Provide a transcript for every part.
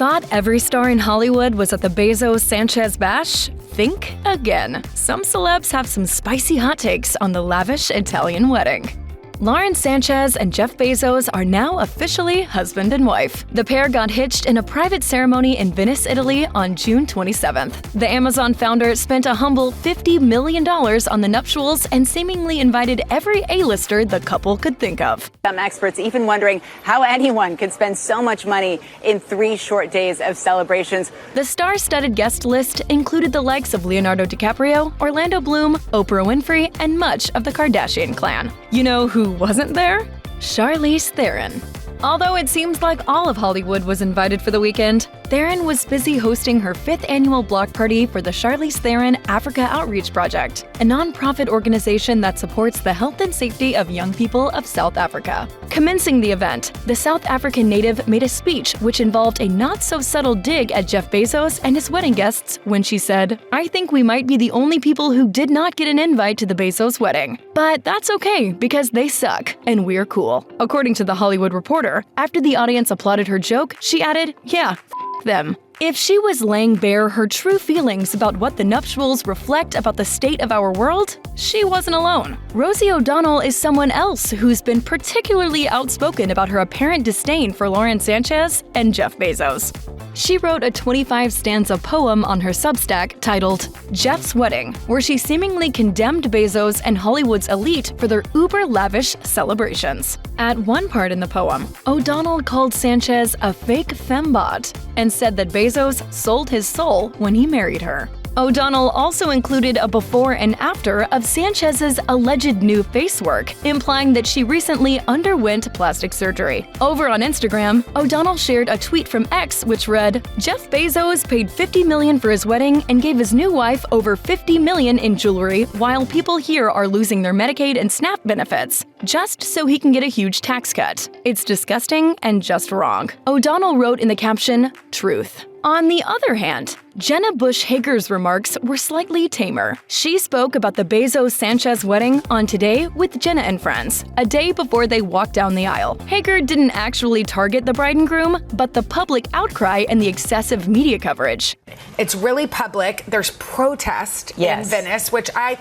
Thought every star in Hollywood was at the Bezos-Sanchez bash? Think again. Some celebs have some spicy hot takes on the lavish Italian wedding. Lauren Sanchez and Jeff Bezos are now officially husband and wife. The pair got hitched in a private ceremony in Venice, Italy on June 27th. The Amazon founder spent a humble $50 million on the nuptials and seemingly invited every A-lister the couple could think of. Some experts even wondering how anyone could spend so much money in 3 short days of celebrations. The star-studded guest list included the likes of Leonardo DiCaprio, Orlando Bloom, Oprah Winfrey, and much of the Kardashian clan. You know who wasn't there? Charlize Theron. Although it seems like all of Hollywood was invited for the weekend, Theron was busy hosting her 5th annual block party for the Charlize Theron Africa Outreach Project, a nonprofit organization that supports the health and safety of young people of South Africa. Commencing the event, the South African native made a speech which involved a not-so-subtle dig at Jeff Bezos and his wedding guests when she said, "I think we might be the only people who did not get an invite to the Bezos wedding. But that's okay, because they suck, and we're cool." According to The Hollywood Reporter, after the audience applauded her joke, she added, "Yeah, them." If she was laying bare her true feelings about what the nuptials reflect about the state of our world, she wasn't alone. Rosie O'Donnell is someone else who's been particularly outspoken about her apparent disdain for Lauren Sanchez and Jeff Bezos. She wrote a 25-stanza poem on her Substack titled Jeff's Wedding, where she seemingly condemned Bezos and Hollywood's elite for their uber-lavish celebrations. At one part in the poem, O'Donnell called Sanchez a fake fembot and said that Bezos sold his soul when he married her. O'Donnell also included a before and after of Sanchez's alleged new face work, implying that she recently underwent plastic surgery. Over on Instagram, O'Donnell shared a tweet from X which read, "Jeff Bezos paid $50 million for his wedding and gave his new wife over $50 million in jewelry while people here are losing their Medicaid and SNAP benefits, just so he can get a huge tax cut. It's disgusting and just wrong." O'Donnell wrote in the caption, "Truth." On the other hand, Jenna Bush Hager's remarks were slightly tamer. She spoke about the Bezos-Sanchez wedding on Today with Jenna and Friends, a day before they walked down the aisle. Hager didn't actually target the bride and groom, but the public outcry and the excessive media coverage. It's really public. There's protest in Venice, which I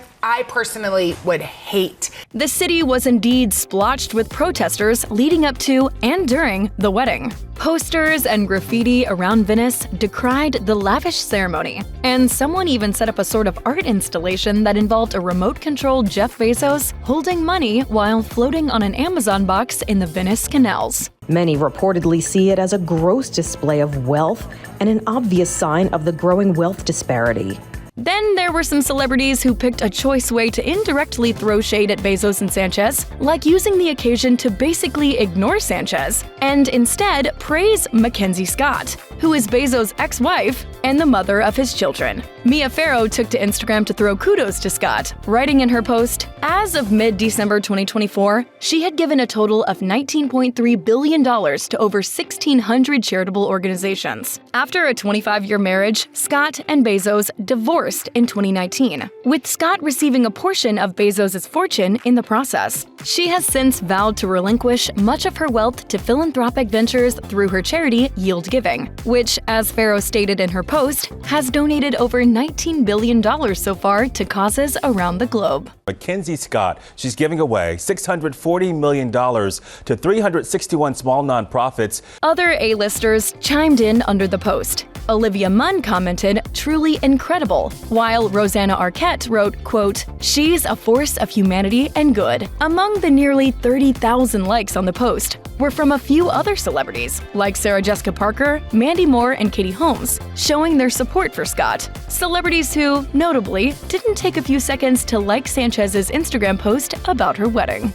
personally would hate. The city was indeed splotched with protesters leading up to and during the wedding. Posters and graffiti around Venice decried the lavish ceremony, and someone even set up a sort of art installation that involved a remote-controlled Jeff Bezos holding money while floating on an Amazon box in the Venice canals. Many reportedly see it as a gross display of wealth and an obvious sign of the growing wealth disparity. Then there were some celebrities who picked a choice way to indirectly throw shade at Bezos and Sanchez, like using the occasion to basically ignore Sanchez and instead praise Mackenzie Scott, who is Bezos' ex-wife and the mother of his children. Mia Farrow took to Instagram to throw kudos to Scott, writing in her post, "As of mid-December 2024, she had given a total of $19.3 billion to over 1,600 charitable organizations." After a 25-year marriage, Scott and Bezos divorced in 2019, with Scott receiving a portion of Bezos' fortune in the process. She has since vowed to relinquish much of her wealth to philanthropic ventures through her charity Yield Giving, which, as Farrow stated in her post, has donated over $19 billion so far to causes around the globe. Mackenzie Scott, she's giving away $640 million to 361 small nonprofits. Other A-listers chimed in under the post. Olivia Munn commented, "Truly incredible," while Rosanna Arquette wrote, quote, "She's a force of humanity and good." Among the nearly 30,000 likes on the post were from a few other celebrities, like Sarah Jessica Parker, Mandy Moore, and Katie Holmes, showing their support for Scott. Celebrities who, notably, didn't take a few seconds to like Sanchez's Instagram post about her wedding.